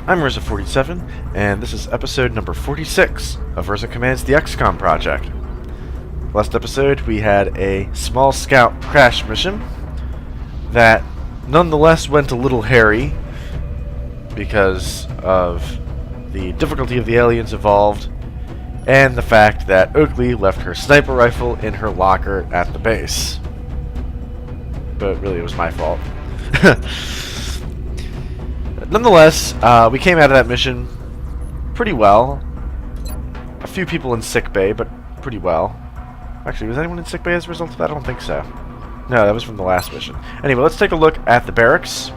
I'm Urza47, and this is episode number 46 of Urza Commands the XCOM project. Last episode, we had a small scout crash mission that nonetheless went a little hairy because of the difficulty of the aliens involved and the fact that Oakley left her sniper rifle in her locker at the base. But really, it was my fault. Nonetheless, we came out of that mission pretty well. A few people in sickbay, but pretty well. Actually, was anyone in sickbay as a result of that? I don't think so. No, that was from the last mission. Anyway, let's take a look at the barracks.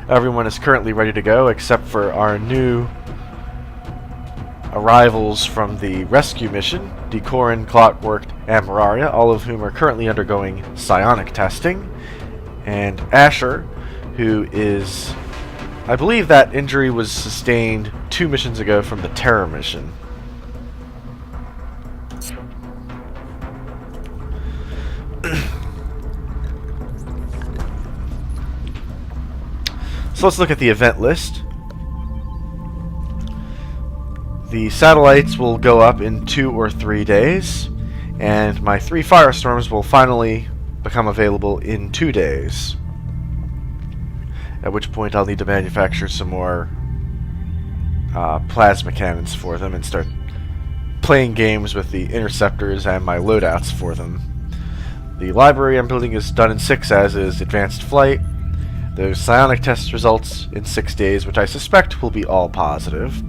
Everyone is currently ready to go, except for our new arrivals from the rescue mission, Decorin, Clockwork, and Mararia, all of whom are currently undergoing psionic testing. And Asher, who is... I believe that injury was sustained 2 missions ago from the terror mission. So let's look at the event list. The satellites will go up in 2 or 3 days, and my 3 firestorms will finally become available in 2 days. At which point I'll need to manufacture some more plasma cannons for them and start playing games with the interceptors and my loadouts for them. The library I'm building is done in 6, as is advanced flight. There's psionic test results in 6 days, which I suspect will be all positive.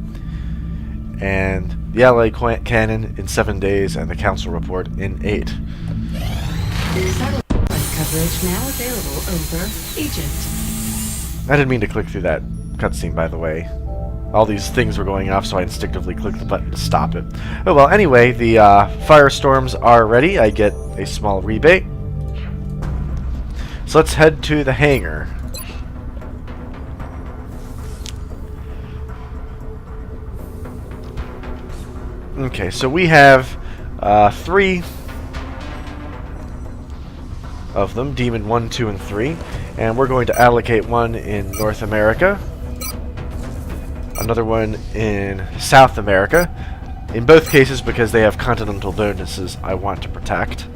And the ally cannon in 7 days, and the council report in 8. Satellite coverage now available over Agent. I didn't mean to click through that cutscene, by the way. All these things were going off, so I instinctively clicked the button to stop it. Oh well, anyway, the firestorms are ready. I get a small rebate. So let's head to the hangar. Okay, so we have 3 of them, Demon 1, 2, and 3. And we're going to allocate one in North America, another one in South America, in both cases because they have continental bonuses I want to protect.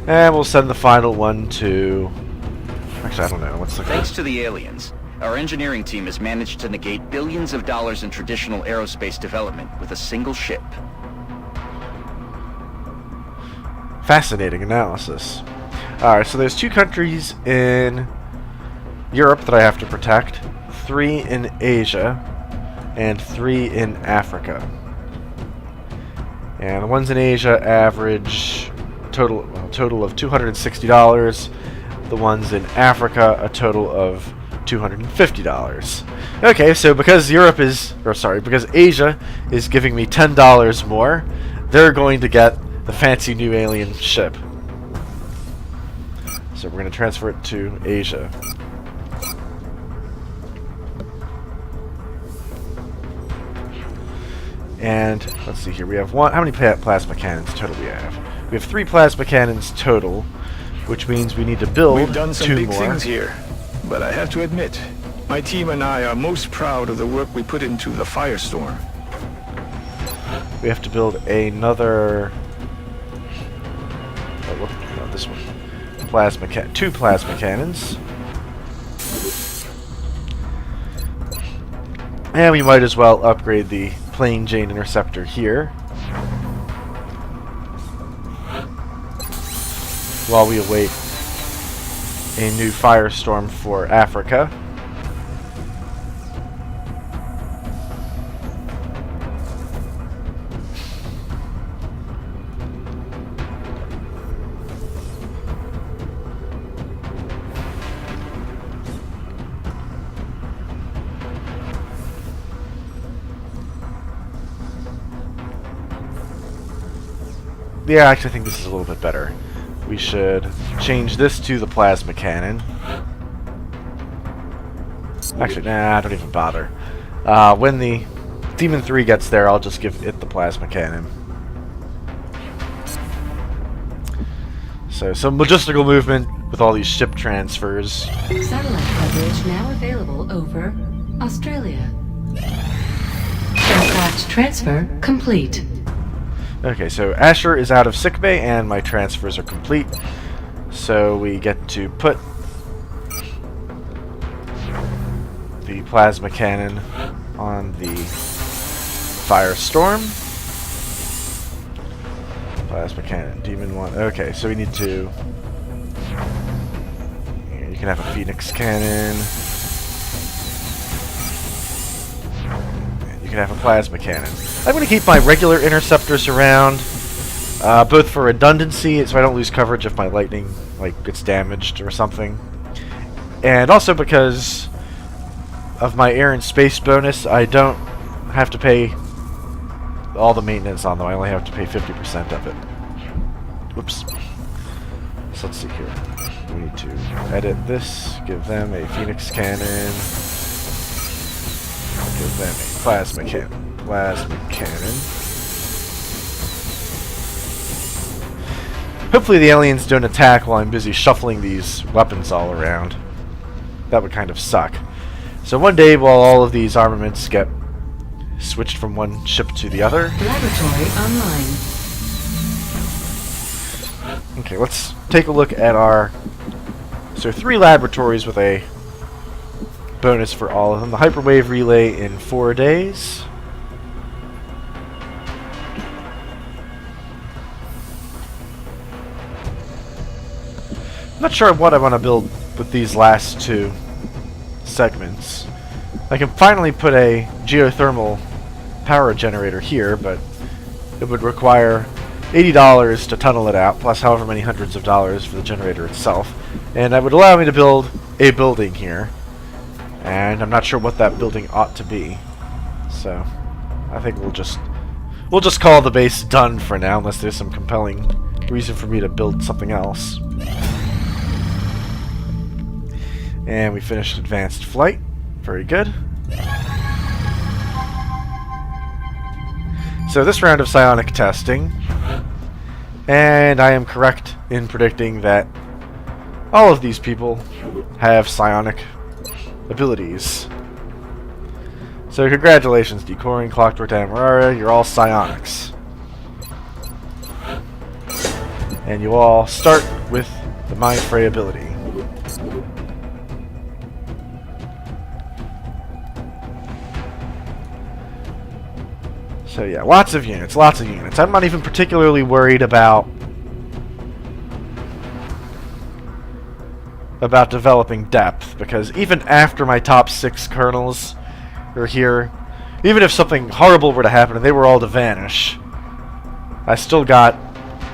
And we'll send the final one to... Actually, I don't know. Let's look at Thanks to the aliens, our engineering team has managed to negate billions of dollars in traditional aerospace development with a single ship. Fascinating analysis. Alright, so there's 2 countries in Europe that I have to protect, 3 in Asia, and 3 in Africa. And the ones in Asia average total of $260. The ones in Africa a total of $250. Okay, so because because Asia is giving me $10 more, they're going to get the fancy new alien ship. So we're going to transfer it to Asia. And let's see here. We have one. How many plasma cannons total we have? We have 3 plasma cannons total, which means we need to build 2 more. We've done some big things here, but I have to admit, my team and I are most proud of the work we put into the Firestorm. We have to build another. Oh, this one. 2 plasma cannons. And we might as well upgrade the Plain Jane Interceptor here while we await a new firestorm for Africa. Yeah, I actually think this is a little bit better. We should change this to the plasma cannon. Actually, nah, don't even bother. When the Demon 3 gets there, I'll just give it the plasma cannon. So some logistical movement with all these ship transfers. Satellite coverage now available over Australia. Aircraft transfer complete. Okay, so Asher is out of sickbay and my transfers are complete. So we get to put the plasma cannon on the Firestorm. Plasma cannon, Demon 1. Okay, so we need to... Here, you can have a Phoenix cannon. And you can have a plasma cannon. I'm going to keep my regular interceptors around, both for redundancy, so I don't lose coverage if my lightning gets damaged or something. And also because of my air and space bonus, I don't have to pay all the maintenance on them. I only have to pay 50% of it. Whoops. So let's see here. We need to edit this, give them a Phoenix cannon, give them a plasma cannon. Plasma cannon. Hopefully the aliens don't attack while I'm busy shuffling these weapons all around. That would kind of suck. So one day, while all of these armaments get switched from one ship to the other... Laboratory online. Okay, let's take a look at our... So 3 laboratories with a bonus for all of them. The hyperwave relay in 4 days. I'm not sure what I want to build with these last 2 segments. I can finally put a geothermal power generator here, but it would require $80 to tunnel it out, plus however many hundreds of dollars for the generator itself. And that would allow me to build a building here. And I'm not sure what that building ought to be. So I think we'll just call the base done for now, unless there's some compelling reason for me to build something else. And we finished advanced flight. Very good. So this round of psionic testing, and I am correct in predicting that all of these people have psionic abilities. So congratulations, Decoring, Clockwork, and Aurora, you're all psionics. And you all start with the Mind Fray ability. So yeah, lots of units, lots of units. I'm not even particularly worried about developing depth, because even after my top 6 colonels are here, even if something horrible were to happen and they were all to vanish, I still got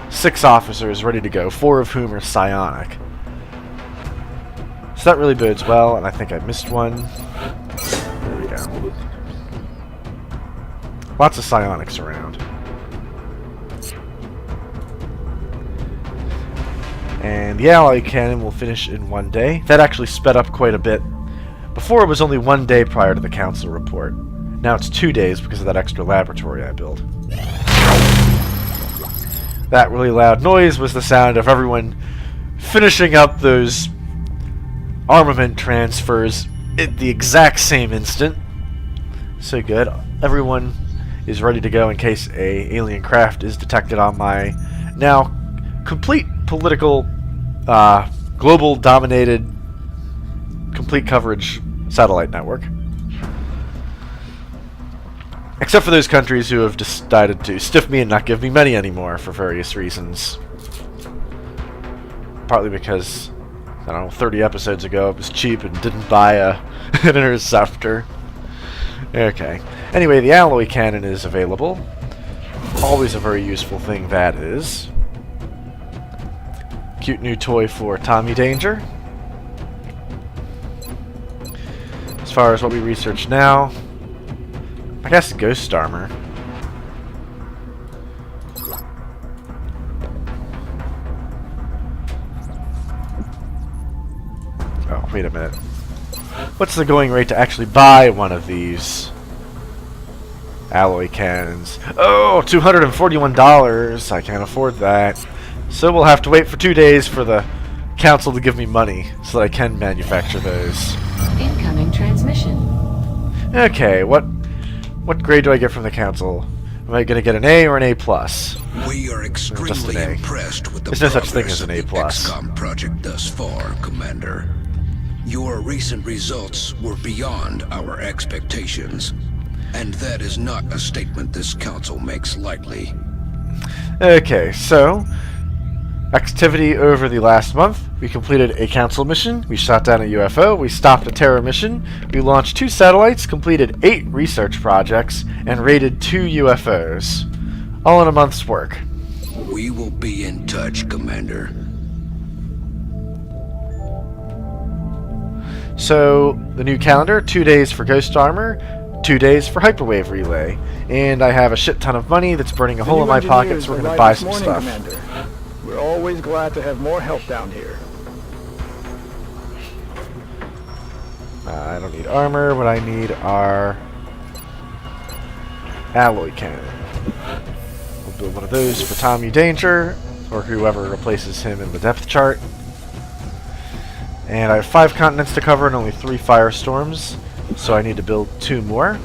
6 officers ready to go, 4 of whom are psionic. So that really bodes well, and I think I missed one. There we go. Lots of psionics around. And the alloy cannon will finish in 1 day. That actually sped up quite a bit. Before it was only 1 day prior to the council report. Now it's 2 days because of that extra laboratory I built. That really loud noise was the sound of everyone finishing up those armament transfers at the exact same instant. So good. Everyone is ready to go in case a alien craft is detected on my now complete political, global dominated, complete coverage satellite network. Except for those countries who have decided to stiff me and not give me money anymore for various reasons. Partly because, I don't know, 30 episodes ago it was cheap and didn't buy an interceptor. Okay. Anyway, the alloy cannon is available. Always a very useful thing that is. Cute new toy for Tommy Danger. As far as what we research now, I guess Ghost Armor. Oh, wait a minute. What's the going rate to actually buy one of these alloy cannons? Oh, $241. I can't afford that. So we'll have to wait for 2 days for the Council to give me money so that I can manufacture those. Incoming transmission. Okay, what grade do I get from the Council? Am I going to get an A or an A+? We are Just an extremely A. impressed with the There's no such thing progress as an of A+. the XCOM project thus far, Commander. Your recent results were beyond our expectations, and that is not a statement this council makes lightly. Okay, so activity over the last month. We completed a council mission, we shot down a UFO, we stopped a terror mission, we launched 2 satellites, completed 8 research projects, and raided 2 UFOs. All in a month's work. We will be in touch, Commander. So, the new calendar, 2 days for Ghost Armor, 2 days for Hyperwave Relay. And I have a shit ton of money that's burning a hole in my pocket, so we're going to buy some stuff. Commander. We're always glad to have more help down here. I don't need armor, what I need are alloy cannon. We'll build one of those for Tommy Danger, or whoever replaces him in the depth chart. And I have 5 continents to cover and only 3 firestorms, so I need to build 2 more.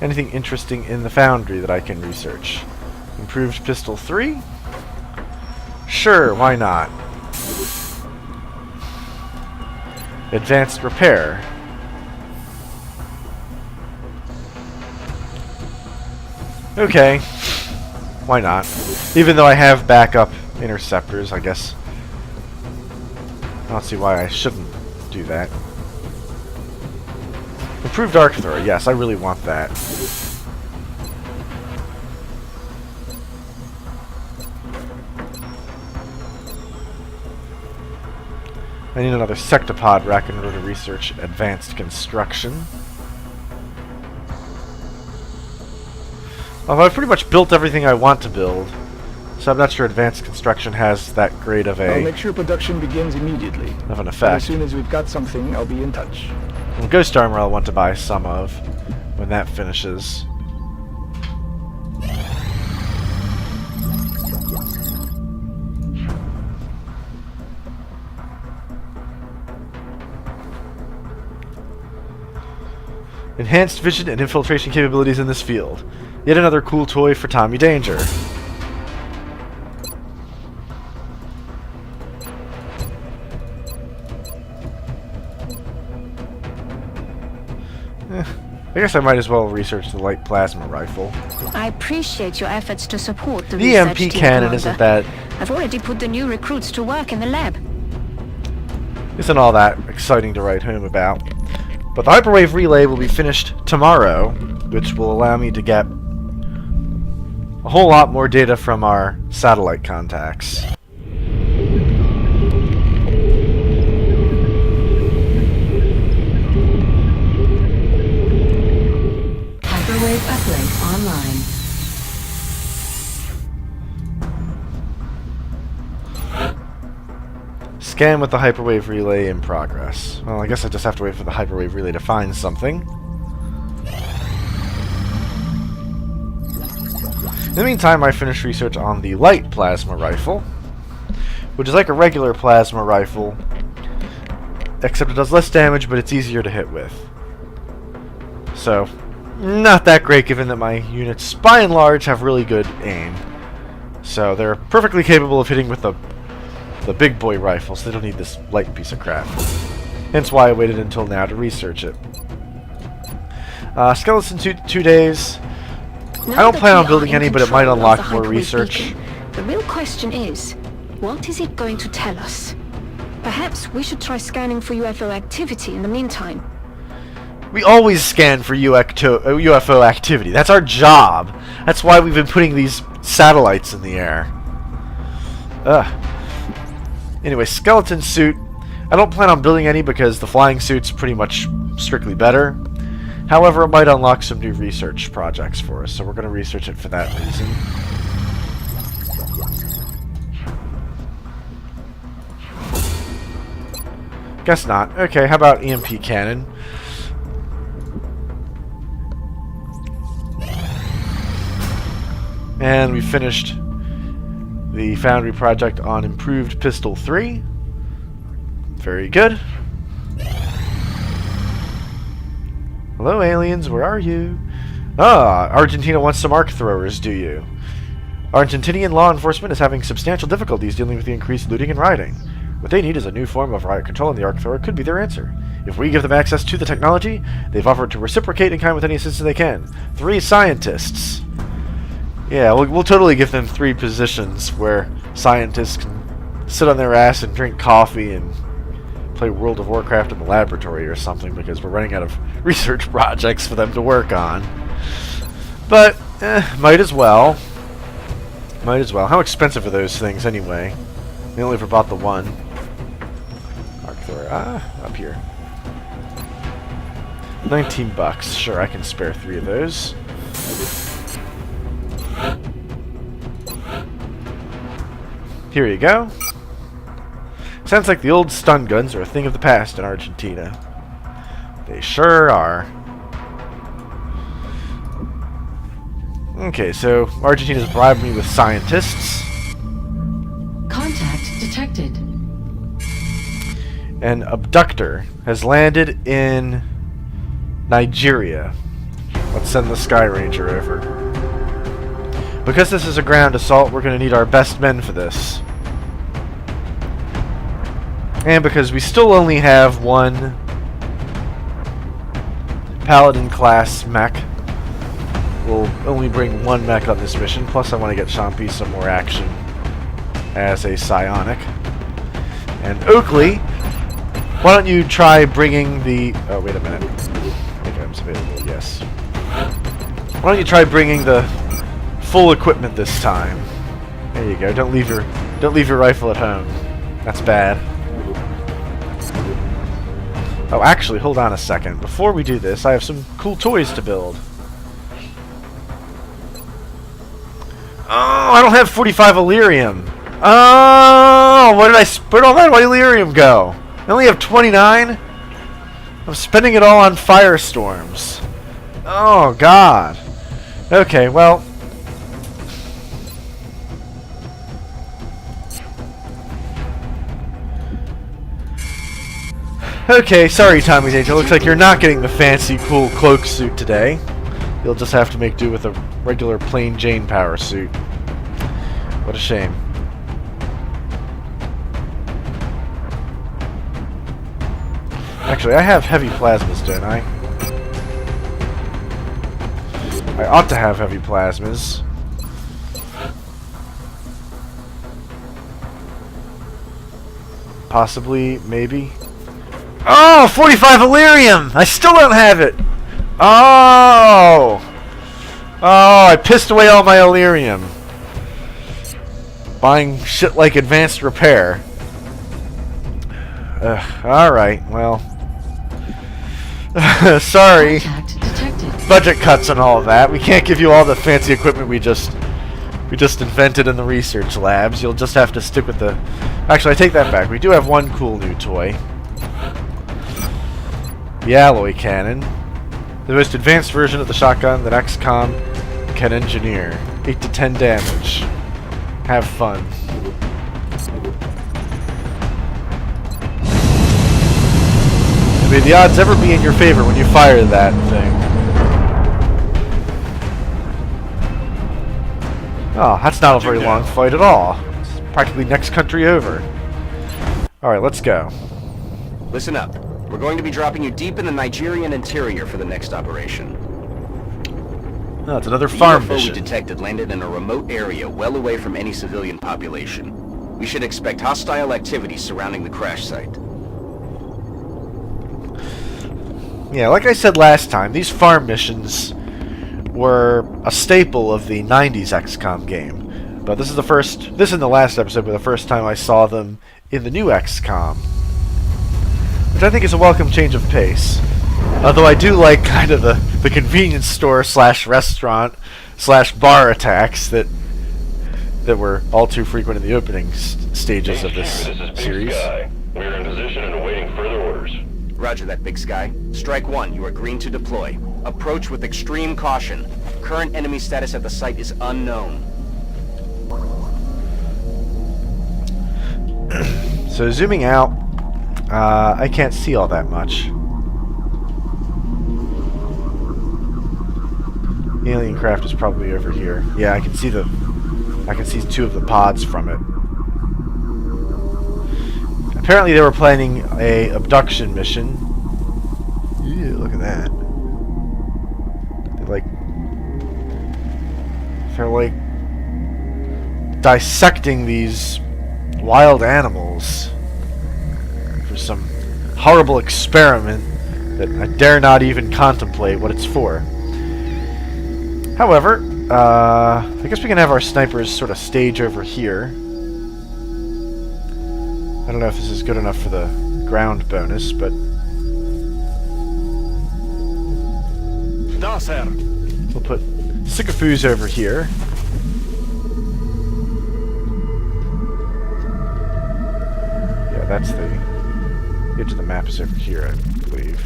Anything interesting in the foundry that I can research? Improved pistol 3? Sure, why not? Advanced repair. Okay, why not? Even though I have backup interceptors, I guess. I don't see why I shouldn't do that. Improved arc thrower, yes, I really want that. I need another sectopod rack in order to research advanced construction. Although I've pretty much built everything I want to build, so I'm not sure advanced construction has that great of I'll a make sure production begins immediately. of an As effect. soon as we've got something, I'll be in touch. Well, Ghost Armor I'll want to buy some of when that finishes. Enhanced vision and infiltration capabilities in this field. Yet another cool toy for Tommy Danger. I guess I might as well research the light plasma rifle. I appreciate your efforts to support the The research EMP team, cannon Commander. isn't that I've already put the new recruits to work in the lab. isn't all that exciting to write home about. But the hyperwave relay will be finished tomorrow, which will allow me to get a whole lot more data from our satellite contacts. Hyperwave uplink online. Scan with the hyperwave relay in progress. Well, I guess I just have to wait for the hyperwave relay to find something. In the meantime, I finished research on the light plasma rifle, which is like a regular plasma rifle, except it does less damage, but it's easier to hit with. So, not that great given that my units, by and large, have really good aim. So they're perfectly capable of hitting with the big boy rifle, so they don't need this light piece of crap. Hence why I waited until now to research it. Skeleton 2 days. I don't plan on building any, but it might unlock more research. The real question is, what is it going to tell us? Perhaps we should try scanning for UFO activity in the meantime. We always scan for UFO activity. That's our job. That's why we've been putting these satellites in the air. Anyway, skeleton suit. I don't plan on building any because the flying suit's pretty much strictly better. However, it might unlock some new research projects for us, so we're going to research it for that reason. Guess not. Okay, how about EMP cannon? And we finished the Foundry project on Improved Pistol 3. Very good. Hello, aliens, where are you? Ah, Argentina wants some arc throwers, do you? Argentinian law enforcement is having substantial difficulties dealing with the increased looting and rioting. What they need is a new form of riot control, and the arc thrower could be their answer. If we give them access to the technology, they've offered to reciprocate in kind with any assistance they can. 3 scientists. Yeah, we'll totally give them 3 positions where scientists can sit on their ass and drink coffee and play World of Warcraft in the laboratory or something, because we're running out of research projects for them to work on. But, might as well. Might as well. How expensive are those things anyway? They only ever bought the one. Arc thrower. Up here. 19 bucks. Sure, I can spare 3 of those. Here you go. Sounds like the old stun guns are a thing of the past in Argentina. They sure are. Okay, so Argentina's bribed me with scientists. Contact detected. An abductor has landed in Nigeria. Let's send the Sky Ranger over. Because this is a ground assault, we're going to need our best men for this. And because we still only have one Paladin class mech, we'll only bring one mech on this mission. Plus I want to get Champy some more action as a psionic. And Oakley, why don't you try bringing the... Oh, wait a minute. Items available, yes. Why don't you try bringing the full equipment this time? There you go. Don't leave your rifle at home. That's bad. Oh, actually, hold on a second. Before we do this, I have some cool toys to build. Oh, I don't have 45 Illyrium. Oh, where'd all that Illyrium go? I only have 29? I'm spending it all on firestorms. Oh, God. Okay, well... Okay, sorry, Tommy's Angel. Looks like you're not getting the fancy, cool cloak suit today. You'll just have to make do with a regular plain Jane power suit. What a shame. Actually, I have heavy plasmas, don't I? I ought to have heavy plasmas. Possibly, maybe. Oh, 45 Illyrium! I still don't have it! Oh! Oh, I pissed away all my Illyrium. Buying shit like advanced repair. Alright, well. Sorry. Contact detected. Budget cuts and all of that. We can't give you all the fancy equipment we just invented in the research labs. You'll just have to stick with the... Actually, I take that back. We do have one cool new toy. The alloy cannon. The most advanced version of the shotgun that XCOM can engineer. 8 to 10 damage. Have fun. May the odds ever be in your favor when you fire that thing. Oh, that's not a very long fight at all. It's practically next country over. Alright, let's go. Listen up. We're going to be dropping you deep in the Nigerian interior for the next operation. Oh, it's another The farm UFO we mission. detected landed in a remote area well away from any civilian population. We should expect hostile activity surrounding the crash site. Yeah, like I said last time, these farm missions were a staple of the 90s XCOM game. But this is the last episode, but the first time I saw them in the new XCOM. Which I think is a welcome change of pace. Although I do like kind of the convenience store slash restaurant slash bar attacks that were all too frequent in the opening stages of this series. We're in position and awaiting further orders. Roger that, Big Sky. Strike 1, you are green to deploy. Approach with extreme caution. Current enemy status at the site is unknown. So zooming out, I can't see all that much. The alien craft is probably over here. Yeah, I can see two of the pods from it. Apparently they were planning a abduction mission. Ew, look at that. They're like dissecting these wild animals for some horrible experiment that I dare not even contemplate what it's for. However, I guess we can have our snipers sort of stage over here. I don't know if this is good enough for the ground bonus, but... Da, sir. We'll put Sycophus over here. Yeah, that's the edge of the map is over here, I believe.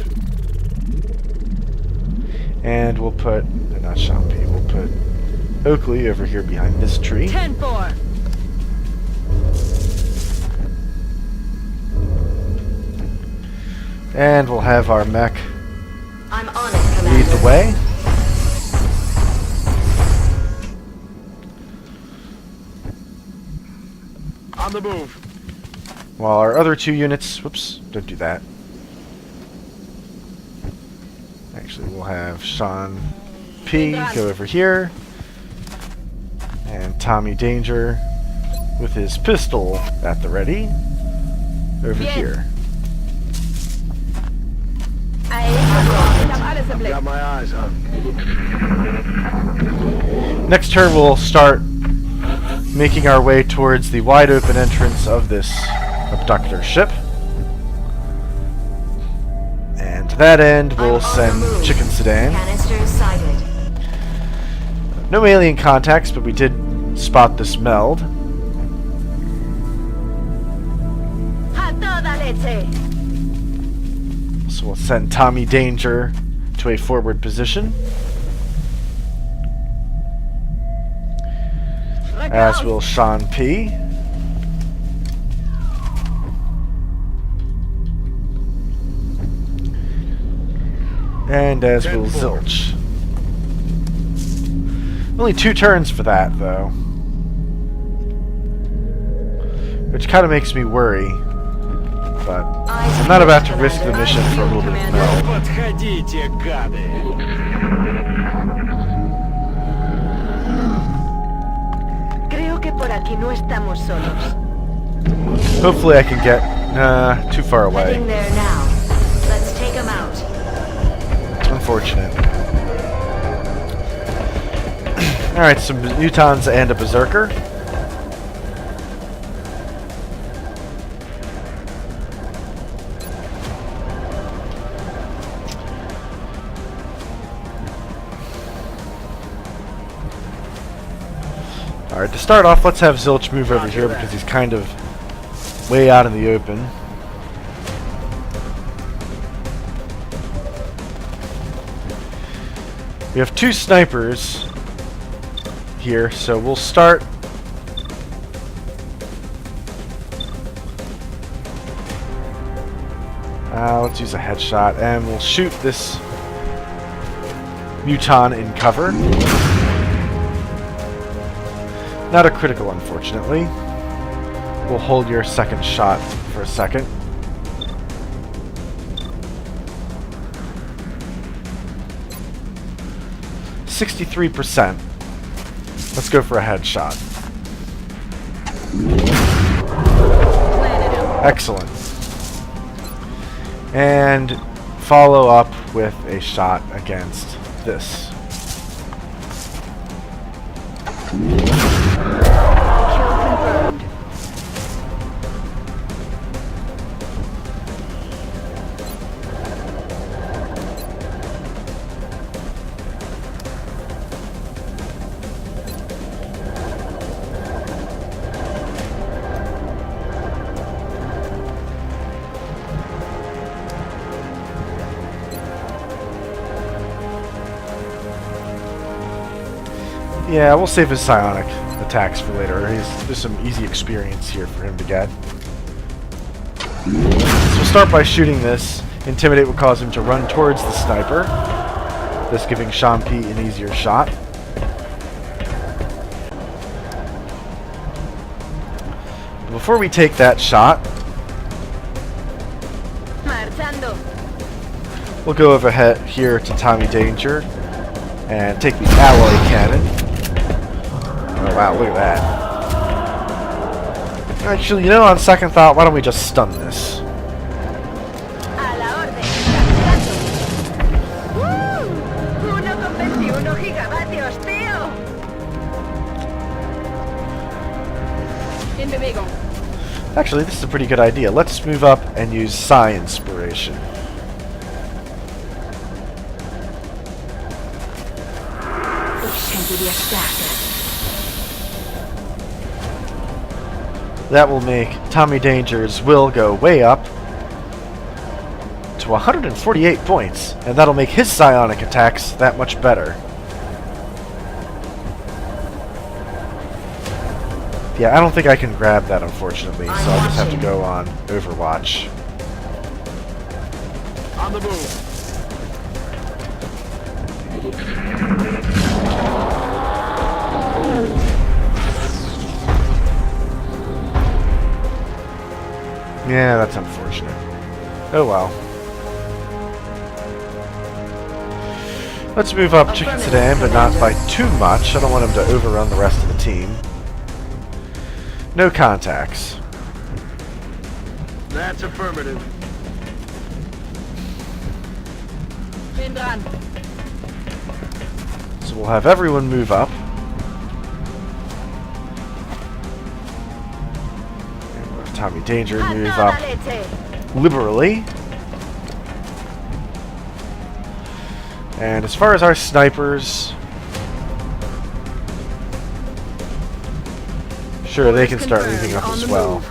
And we'll put, not Champy, we'll put Oakley over here behind this tree. 10-4. And we'll have our mech I'm on it, Commander. lead the way. On the move. While our other two units... Whoops, don't do that. Actually, we'll have Sean P go over here. And Tommy Danger with his pistol at the ready over here. Got my eyes on. Next turn we'll start making our way towards the wide open entrance of this abductor ship. And to that end we'll send Chicken Sedan. Canisters sighted. No alien contacts, but we did spot this meld. A toda leche. So we'll send Tommy Danger to a forward position. As will Sean P. And as will Zilch. Only 2 turns for that, though. Which kind of makes me worry. But I'm not about to risk the mission for a little bit of meld. Подходите, гады. Creo que por aquí no estamos solos. Hopefully I can get too far away. Heading there now. Let's take them out. Unfortunate. Alright, some Mutons and a Berserker. Alright, to start off, let's have Zilch move over here because he's kind of way out in the open. We have 2 snipers here, so we'll start. Let's use a headshot, and we'll shoot this Muton in cover. Not a critical, unfortunately. We'll hold your second shot for a second. %. Let's go for a headshot. Excellent. And follow up with a shot against this. Yeah, we'll save his psionic attacks for later. There's some easy experience here for him to get. So we'll start by shooting this. Intimidate will cause him to run towards the sniper, thus giving Sean P an easier shot. Before we take that shot, Marchando. we'll go over here to Tommy Danger and take the alloy cannon. Oh wow, look at that. Actually, you know, on second thought, why don't we just stun this? A la orden. Capturando. 1,21 gigavatios, tío. Actually, this is a pretty good idea. Let's move up and use Psi Inspiration. That will make Tommy Danger's will go way up to 148 points, and that'll make his psionic attacks that much better. Yeah, I don't think I can grab that, unfortunately, so I'll just have to go on Overwatch. On the move. Yeah, that's unfortunate. Oh well. Let's move up Chicken Sedan, but not by too much. I don't want him to overrun the rest of the team. No contacts. That's affirmative. So we'll have everyone move up. And we'll have Tommy Danger move up liberally. And as far as our snipers, sure, they can start moving up as well.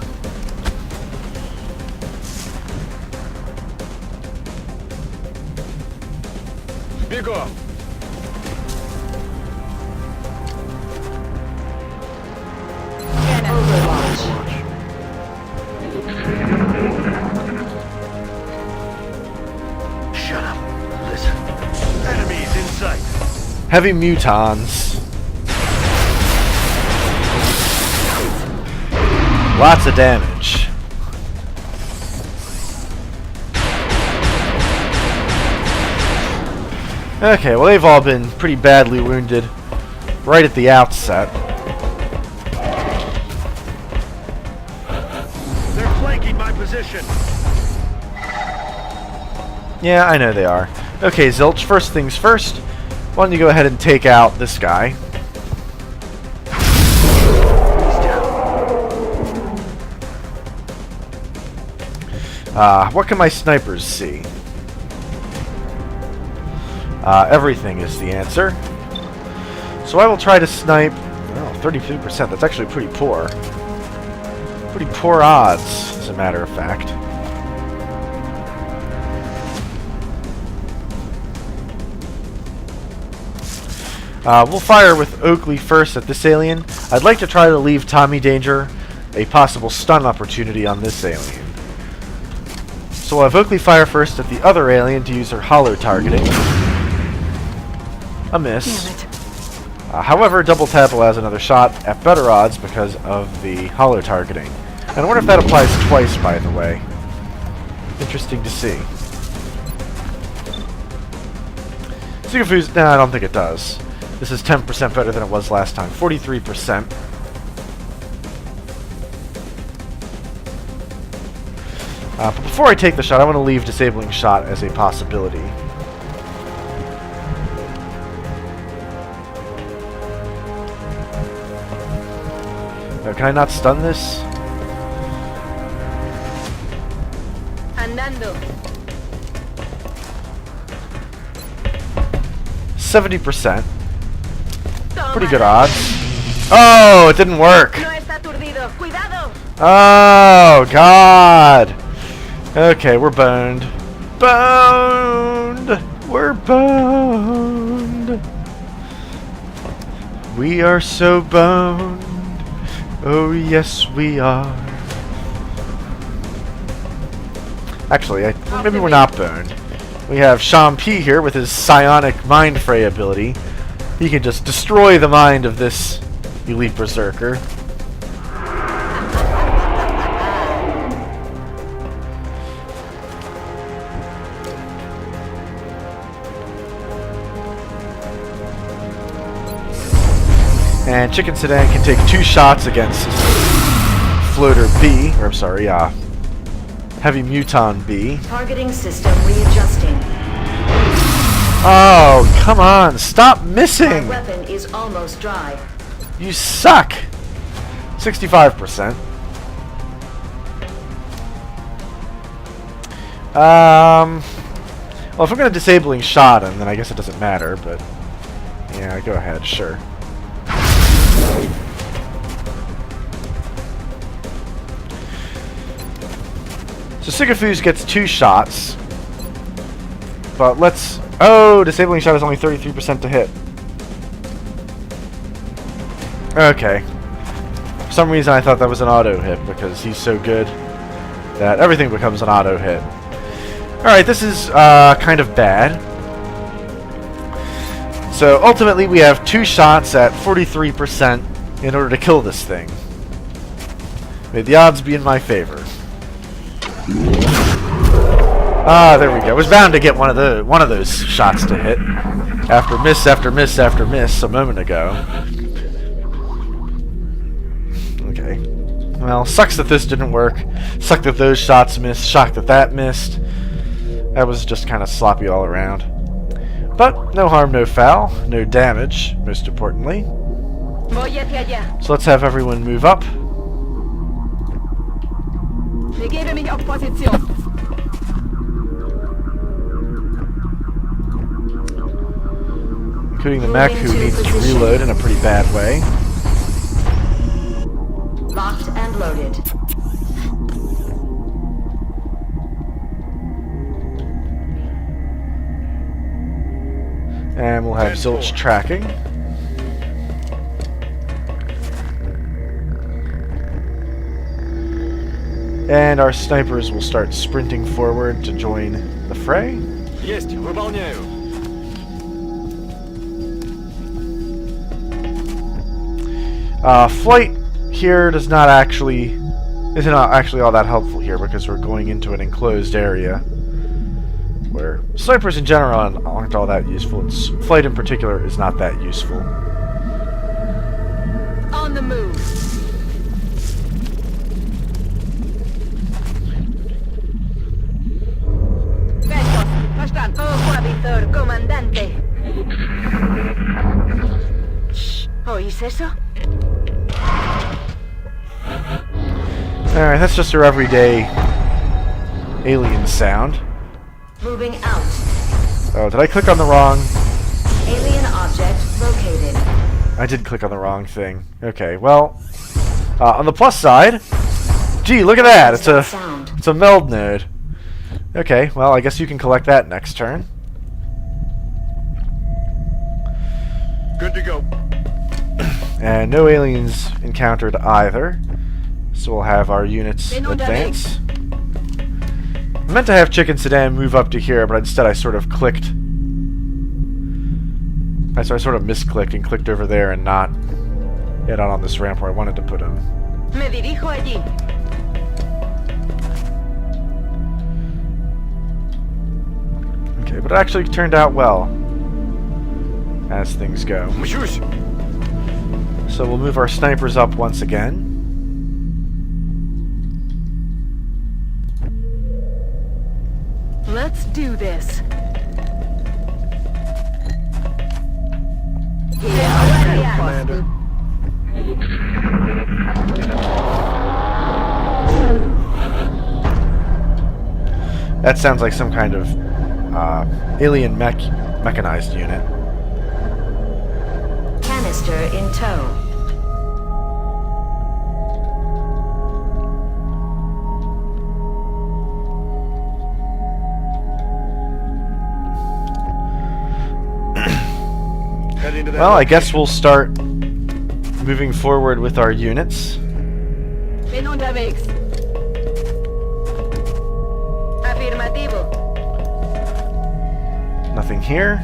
Big off. Shut up. Listen. Enemies in sight. Heavy mutons. Lots of damage. Okay, well they've all been pretty badly wounded right at the outset. They're flanking my position. Yeah, I know they are. Okay, Zilch, first things first. Why don't you go ahead and take out this guy? What can my snipers see? Everything is the answer. So I will try to snipe... Oh, 32%. That's actually pretty poor. Pretty poor odds, as a matter of fact. We'll fire with Oakley first at this alien. I'd like to try to leave Tommy Danger a possible stun opportunity on this alien. So we'll have Oakley fire first at the other alien to use her hollow targeting. A miss. However, Double Tap allows another shot at better odds because of the hollow targeting. And I wonder if that applies twice, by the way. Interesting to see. Sigafu's... Nah, I don't think it does. This is 10% better than it was last time. 43%. But before I take the shot, I want to leave disabling shot as a possibility. Can I not stun this? Andando. 70%. Pretty good odds. Oh, it didn't work. No está aturdido. Cuidado. Oh, God. Okay, we're boned. Boned. We're boned. We are so boned. Oh, yes, we are. Actually, maybe we're not boned. We have Sean P here with his psionic mind fray ability. He can just destroy the mind of this elite berserker. And Chicken Sedan can take 2 shots against Floater B, or I'm sorry, Heavy Muton B. Targeting system readjusting. Oh, come on, stop Our missing! weapon is almost dry. You suck! 65%. Well, if I'm gonna disabling shot him, then I guess it doesn't matter, but yeah, go ahead, sure. So Sigafus gets 2 shots, but let's... Oh, disabling shot is only 33% to hit. Okay. For some reason I thought that was an auto hit because he's so good that everything becomes an auto hit. Alright, this is kind of bad. So ultimately we have 2 shots at 43% in order to kill this thing. May the odds be in my favor. Ah, there we go. I was bound to get one of those shots to hit. After miss after miss after miss a moment ago. Okay. Well, sucks that this didn't work. Sucked that those shots missed. Shocked that that missed. That was just kind of sloppy all around. But no harm, no foul. No damage, most importantly. So let's have everyone move up. Including the mech, who needs to reload in a pretty bad way. Locked and loaded. And we'll have Zilch tracking. And our snipers will start sprinting forward to join the fray. Есть, выполняю. Flight here isn't actually all that helpful here because we're going into an enclosed area where snipers in general aren't all that useful. Flight in particular is not that useful. On the move. Comandante. ¿Oís eso? Alright, that's just our everyday alien sound. Moving out. Oh, did I click on the wrong? Alien object located. I did click on the wrong thing. Okay, well, on the plus side, gee, look at that! It's a meld node. Okay, well, I guess you can collect that next turn. Good to go. And no aliens encountered either. So we'll have our units advance. I meant to have Chicken Sedan move up to here, but instead I sort of clicked. So I sort of misclicked and clicked over there and not on this ramp where I wanted to put him. Me dirijo allí. Okay, but it actually turned out well, as things go. Мчусь. So we'll move our snipers up once again. Let's do this. Commander. That sounds like some kind of alien mechanized unit. Canister in tow. Well, I guess we'll start moving forward with our units. nothing here.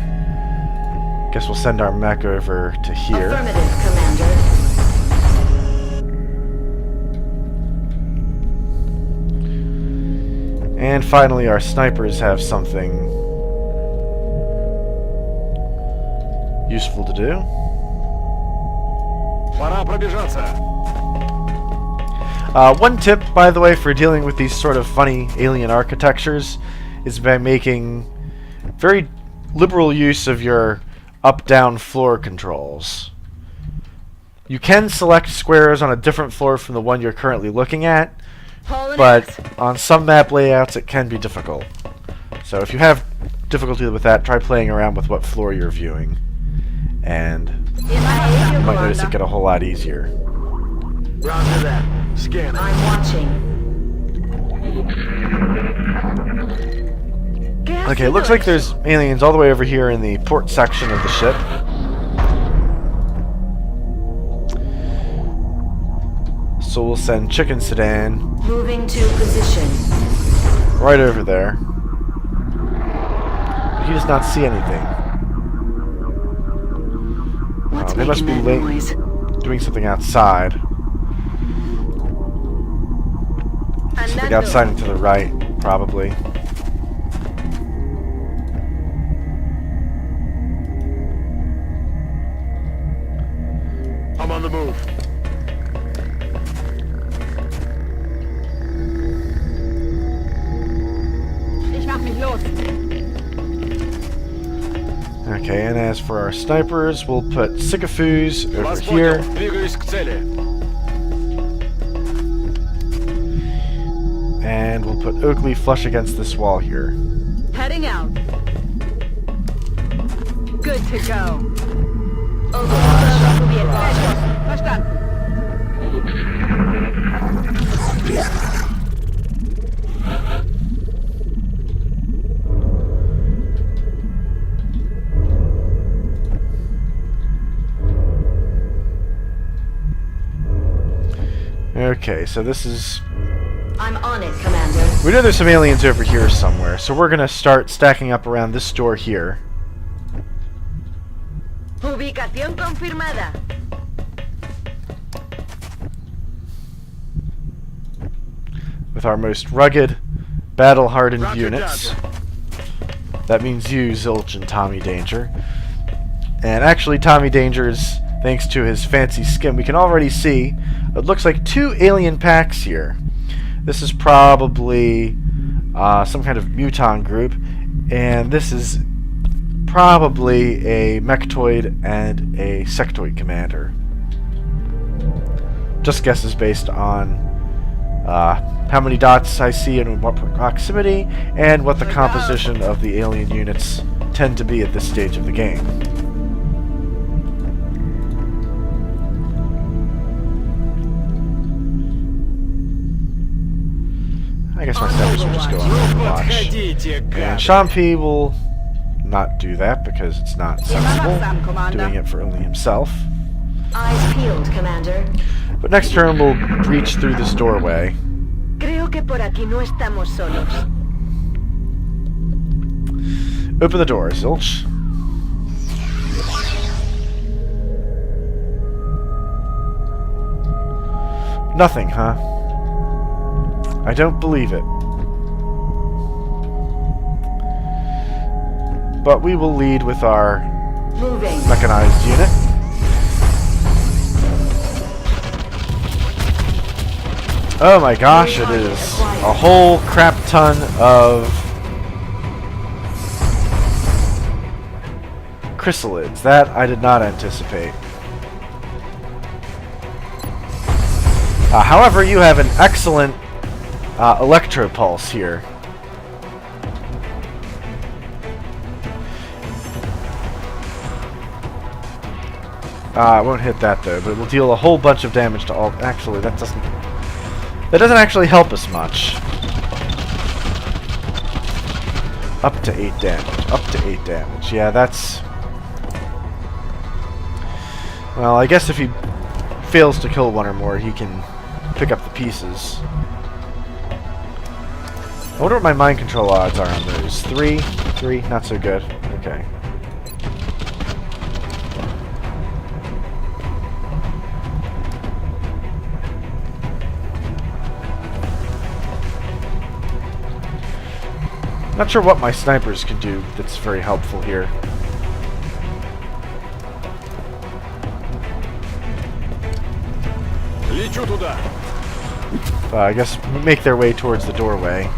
Guess we'll send our mech over to here. Affirmative, Commander. And finally, our snipers have something useful to do. One tip, by the way, for dealing with these sort of funny alien architectures is by making very liberal use of your up-down floor controls. You can select squares on a different floor from the one you're currently looking at, but on some map layouts it can be difficult. So if you have difficulty with that, try playing around with what floor you're viewing, and you might notice it get a whole lot easier. Roger that. Scanning. I'm watching. Okay, it looks like there's aliens all the way over here in the port section of the ship. So we'll send Chicken Sedan Moving to position. right over there. He does not see anything. What's They must be making that noise? doing something outside. Something outside and to the right, probably. I'm on the move. Ich mach mich los. Okay, and as for our snipers, we'll put Sycophus over here. Двигаюсь к цели. And we'll put Oakley flush against this wall here. Heading out. Good to go. Verstanden. Okay, so this is... I'm on it, Commander. We know there's some aliens over here somewhere, so we're gonna start stacking up around this door here. Ubicación confirmada. With our most rugged, battle-hardened Roger, units. Roger. That means you, Zilch, and Tommy Danger. And actually, Tommy Danger's, thanks to his fancy skin, we can already see it looks like 2 alien packs here. This is probably some kind of muton group, and this is probably a mechtoid and a sectoid commander. Just guesses based on how many dots I see and in what proximity, and what the composition of the alien units tend to be at this stage of the game. I guess my snipers will just go on and watch. And Champi will not do that because it's not sensible, doing it for only himself. Eyes peeled, Commander. But next turn we'll breach through this doorway. Creo que por aquí no estamos solos. Open the door, Zilch. Nothing, huh? I don't believe it. But we will lead with our Moving. mechanized unit. Oh my gosh, it is a whole crap ton of chrysalids. That I did not anticipate. However, you have an excellent electropulse here. I won't hit that though, but it will deal a whole bunch of damage to all. Actually, that doesn't actually help us much. Up to 8 damage. Up to 8 damage. Yeah, that's... Well, I guess if he fails to kill one or more, he can pick up the pieces. I wonder what my mind control odds are on those. 3? 3? Not so good. Okay. Not sure what my snipers can do that's very helpful here. I guess make their way towards the doorway.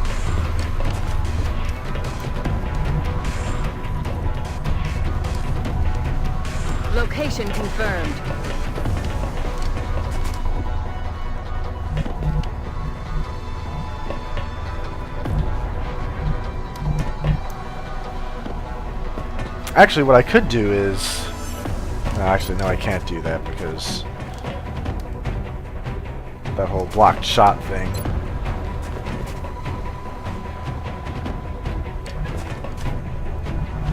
Location confirmed. Actually, what I could do is... actually, no, I can't do that because... that whole blocked shot thing.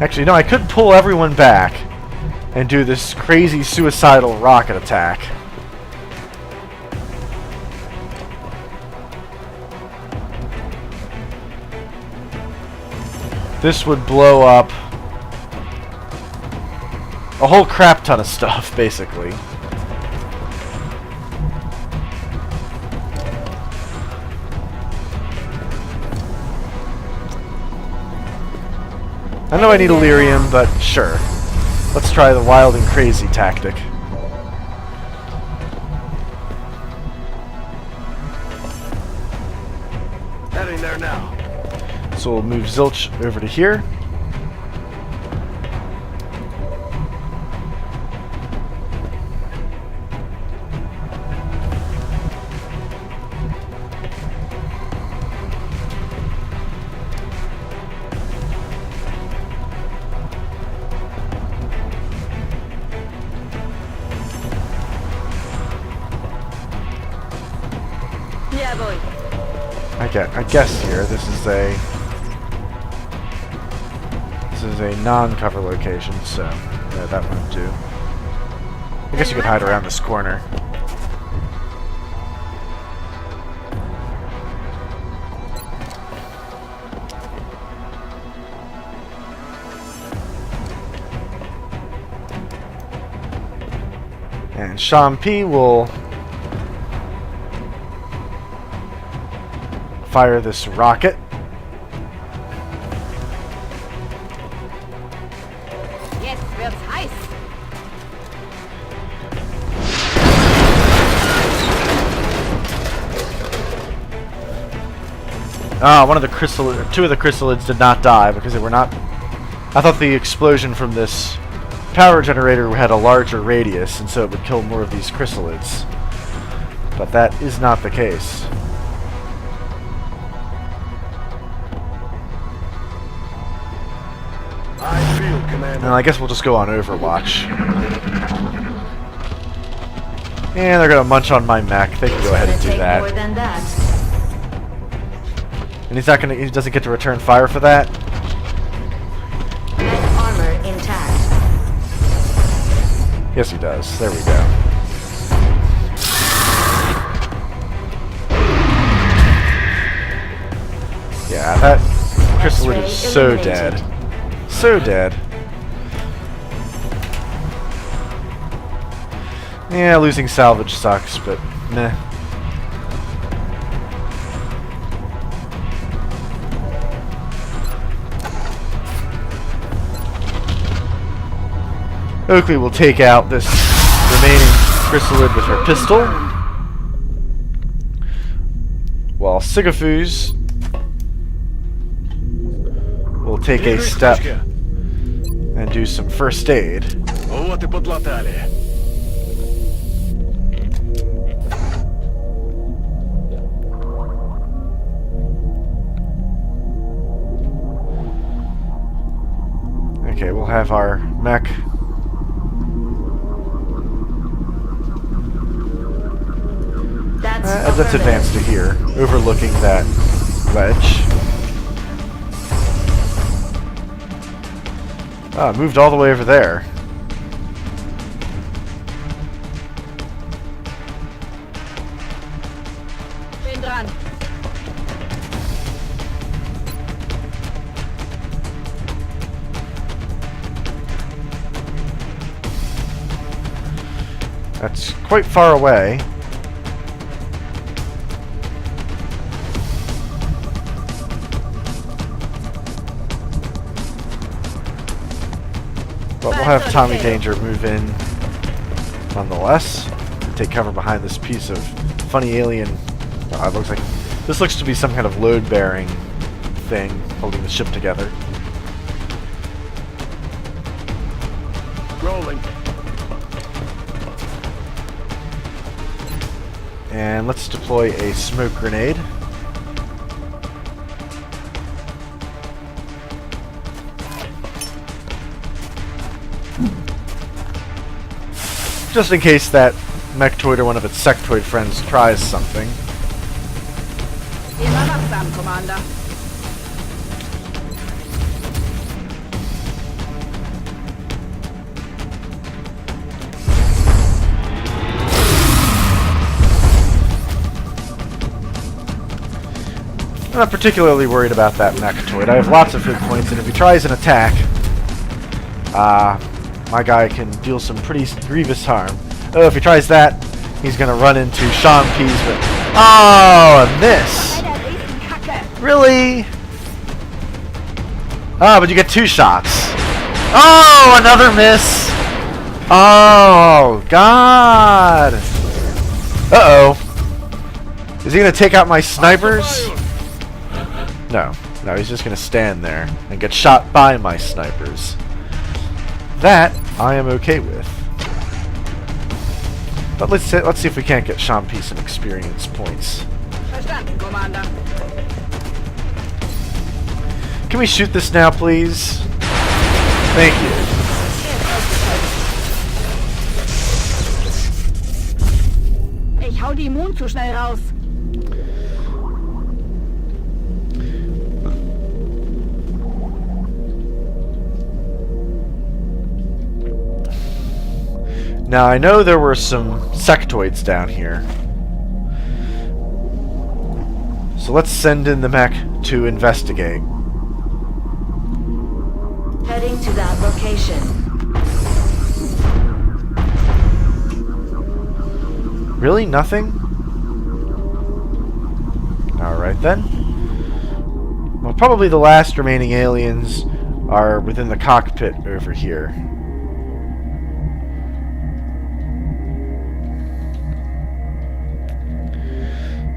Actually, no, I could pull everyone back and do this crazy suicidal rocket attack. This would blow up a whole crap ton of stuff, basically. I know I need Illyrium, but sure. Let's try the wild and crazy tactic. Heading there now. So we'll move Zilch over to here. Yeah, boy. I guess here this is a non-cover location, so yeah, that won't do. I guess you could hide around this corner. And Shampi will fire this rocket. Yes, wird's heiß. One of the two of the chrysalids did not die because they were not... I thought the explosion from this power generator had a larger radius, and so it would kill more of these chrysalids. But that is not the case. I feel, Commander. And I guess we'll just go on Overwatch. And they're gonna munch on my mech. They can go ahead and do More that. than that. And he's not gonna. He doesn't get to return fire for that. Mech armor intact. Yes, he does. There we go. Yeah, that chrysalid is so eliminated. dead. So dead. Yeah, losing salvage sucks, but meh. Oakley will take out this remaining chrysalid with her pistol, while Sigafuz will take a step and do some first aid. Вот и подлатали. Okay, we'll have our mech let's advance to here, overlooking that ledge. Ah, moved all the way over there. Bin dran. That's quite far away. But we'll have Tommy Danger move in nonetheless. Take cover behind this piece of funny alien. It looks like this looks to be some kind of load-bearing thing holding the ship together. Rolling. And let's deploy a smoke grenade. Just in case that mechtoid or one of its sectoid friends tries something. Commander. I'm not particularly worried about that mechtoid. I have lots of hit points, and if he tries an attack, my guy can deal some pretty grievous harm. Oh, if he tries that, he's gonna run into Sean P's, but oh, a miss! Really? Oh, but you get 2 shots. Oh, another miss! Oh, God! Uh-oh. Is he gonna take out my snipers? No. No, he's just gonna stand there and get shot by my snipers. That I am okay with. But let's see if we can't get Sean P some experience points. Commander. Can we shoot this now, please? Thank you. Ich hau die Moon zu schnell raus. Now, I know there were some sectoids down here. So let's send in the mech to investigate. Heading to that location. Really? Nothing? Alright then. Well, probably the last remaining aliens are within the cockpit over here.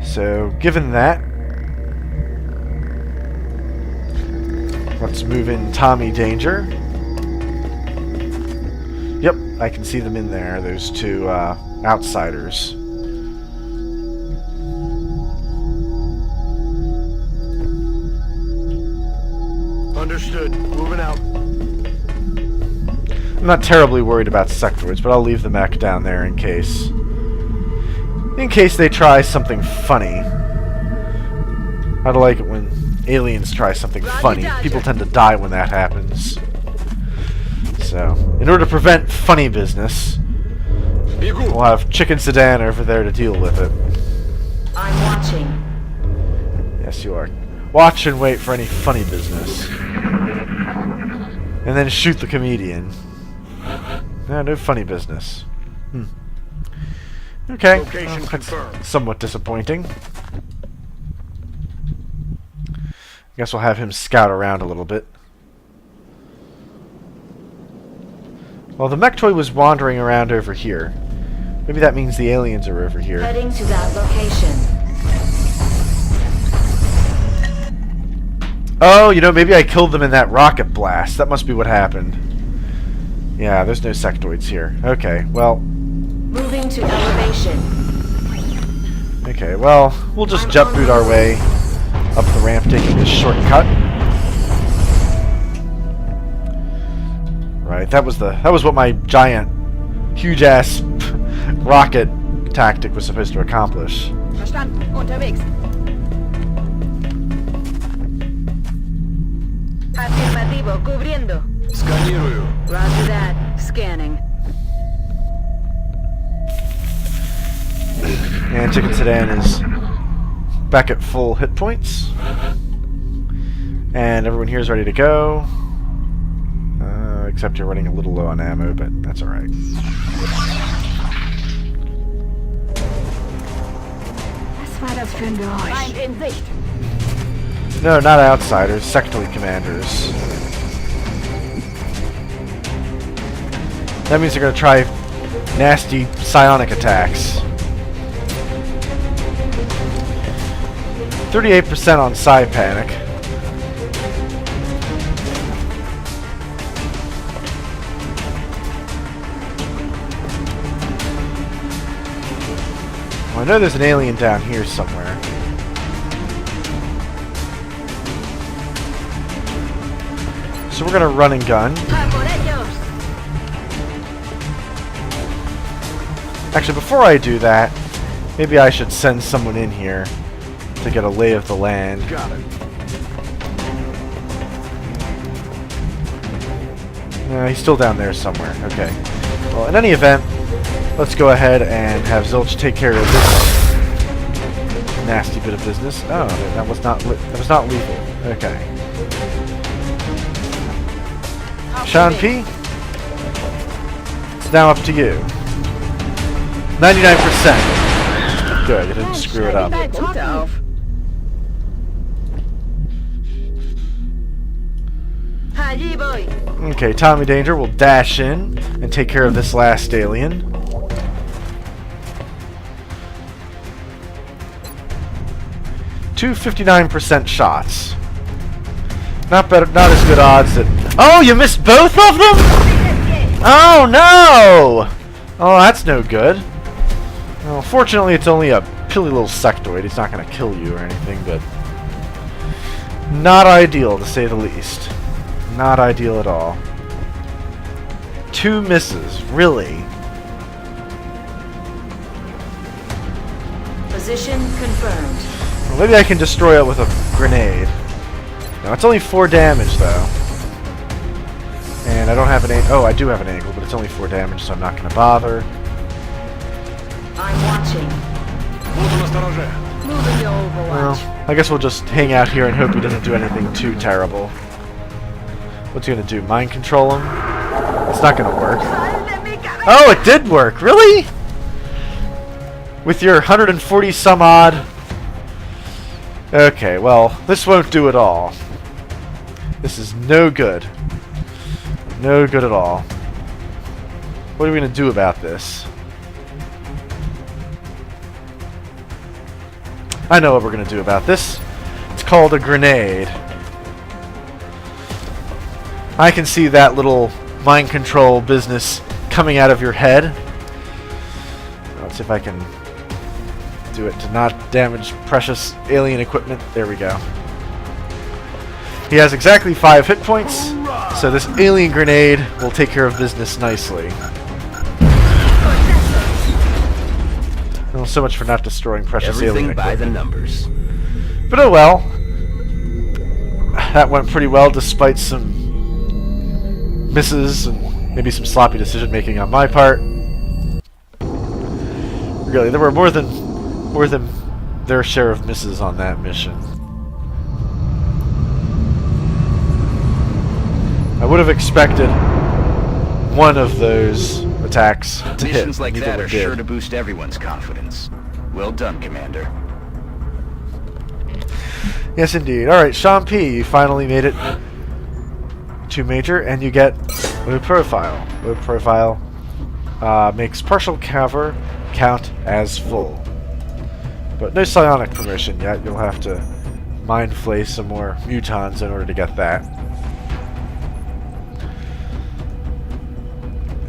So, given that, let's move in Tommy Danger. Yep, I can see them in there, those 2 outsiders. Understood. Moving out. I'm not terribly worried about sectoids, but I'll leave the mech down there in case. In case they try something funny. I don't like it when aliens try something funny. People tend to die when that happens. So, in order to prevent funny business, we'll have Chicken Sedan over there to deal with it. I'm watching. Yes, you are. Watch and wait for any funny business. And then shoot the comedian. No, no funny business. Okay. Location confirmed. Somewhat disappointing. Guess we'll have him scout around a little bit. Well, the mechtoid was wandering around over here. Maybe that means the aliens are over here. Heading to that location. Oh, you know, maybe I killed them in that rocket blast. That must be what happened. Yeah, there's no sectoids here. Okay, well... Moving to elevation. Okay, well, we'll just jet boot our way up the ramp, taking this shortcut. Right, that was what my giant, huge-ass rocket tactic was supposed to accomplish. Verstanden. Unterwegs. Afirmativo. Cubriendo. Сканирую. Roger that. Scanning. And Chicken Sedan is back at full hit points. And everyone here is ready to go. Except you're running a little low on ammo, but that's alright. das finden wir euch. Feind in Sicht. No, not outsiders, sectoid commanders. That means they're gonna try nasty psionic attacks. 38% on Psi Panic. Well, I know there's an alien down here somewhere. So we're gonna run and gun. Actually, before I do that, maybe I should send someone in here to get a lay of the land. Got it. He's still down there somewhere. Okay. Well, in any event, let's go ahead and have Zilch take care of this nasty bit of business. Oh, that was not lethal. Okay. Sean P, it's now up to you. 99%. Good, you didn't screw it up. Allí voy. Okay, Tommy Danger will dash in and take care of this last alien. Two 59% shots. Not better, not as good odds that. Oh, you missed both of them? Oh no! Oh, that's no good. Well, fortunately, it's only a pilly little sectoid. He's not going to kill you or anything, but not ideal to say the least. Not ideal at all. 2 misses, really? Position confirmed. Well, maybe I can destroy it with a grenade. No, it's only 4 damage though. And I don't have an angle. Oh, I do have an angle, but it's only 4 damage, so I'm not going to bother. I'm watching. Moving to Overwatch. Well, I guess we'll just hang out here and hope he doesn't do anything too terrible. What's he going to do? Mind control him? It's not going to work. Oh, it did work! Really? With your 140 some odd? Okay, well, this won't do at all. This is no good. No good at all. What are we going to do about this? I know what we're going to do about this. It's called a grenade. I can see that little mind control business coming out of your head. Let's see if I can do it to not damage precious alien equipment. There we go. He has exactly 5 hit points, so this alien grenade will take care of business nicely. Well, so much for not destroying precious alien equipment. Everything by the numbers. But oh well. That went pretty well despite some misses and maybe some sloppy decision making on my part. Really, there were more than their share of misses on that mission. I would have expected one of those attacks to hit. Missions like Neither that one are did. sure to boost everyone's confidence. Well done, Commander. Yes, indeed. All right, Sean P, you finally made it to Major, and you get low profile. Low profile makes partial cover count as full, but no psionic promotion yet. You'll have to mind flay some more mutons in order to get that.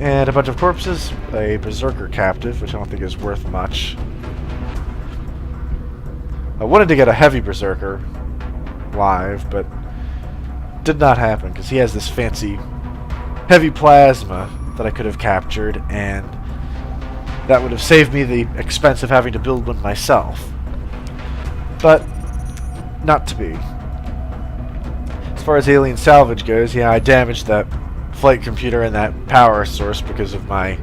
And a bunch of corpses, a berserker captive, which I don't think is worth much. I wanted to get a heavy berserker live, but did not happen because he has this fancy heavy plasma that I could have captured, and that would have saved me the expense of having to build one myself. But not to be. As far as alien salvage goes, yeah, I damaged that flight computer and that power source because of my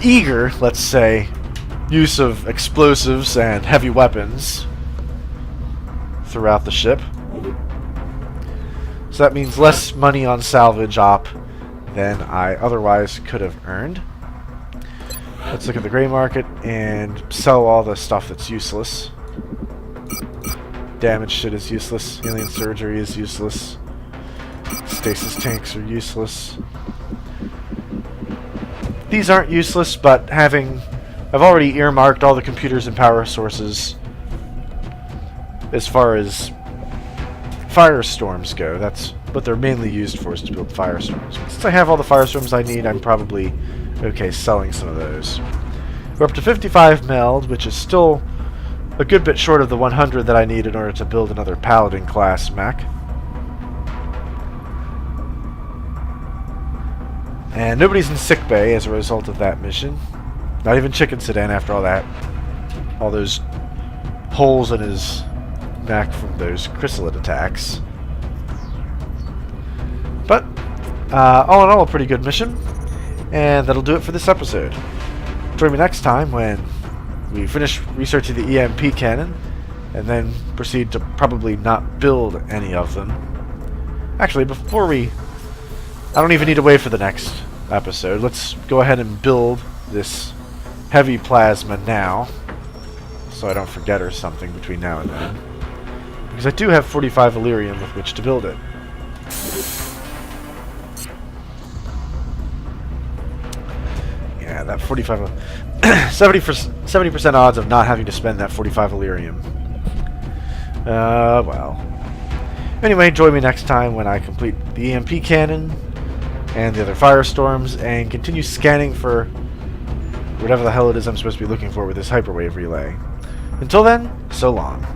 eager, let's say, use of explosives and heavy weapons throughout the ship. So that means less money on salvage op than I otherwise could have earned. Let's look at the gray market and sell all the stuff that's useless. Damage shit is useless. Alien surgery is useless. Stasis tanks are useless. These aren't useless, but I've already earmarked all the computers and power sources as far as firestorms go. That's what they're mainly used for, is to build firestorms. Since I have all the firestorms I need, I'm probably okay selling some of those. We're up to 55 meld, which is still a good bit short of the 100 that I need in order to build another Paladin class mech. And nobody's in sickbay as a result of that mission. Not even Chicken Sedan after all that. All those holes in his mech from those chrysalid attacks. But, all in all, a pretty good mission. And that'll do it for this episode. Join me next time when we finish researching the EMP cannon, and then proceed to probably not build any of them. Actually, I don't even need to wait for the next episode. Let's go ahead and build this heavy plasma now, so I don't forget or something between now and then. Because I do have 45 Illyrium with which to build it. Yeah, that 45... 70% odds of not having to spend that 45 Illyrium. Well. Anyway, join me next time when I complete the EMP cannon and the other firestorms and continue scanning for whatever the hell it is I'm supposed to be looking for with this hyperwave relay. Until then, so long.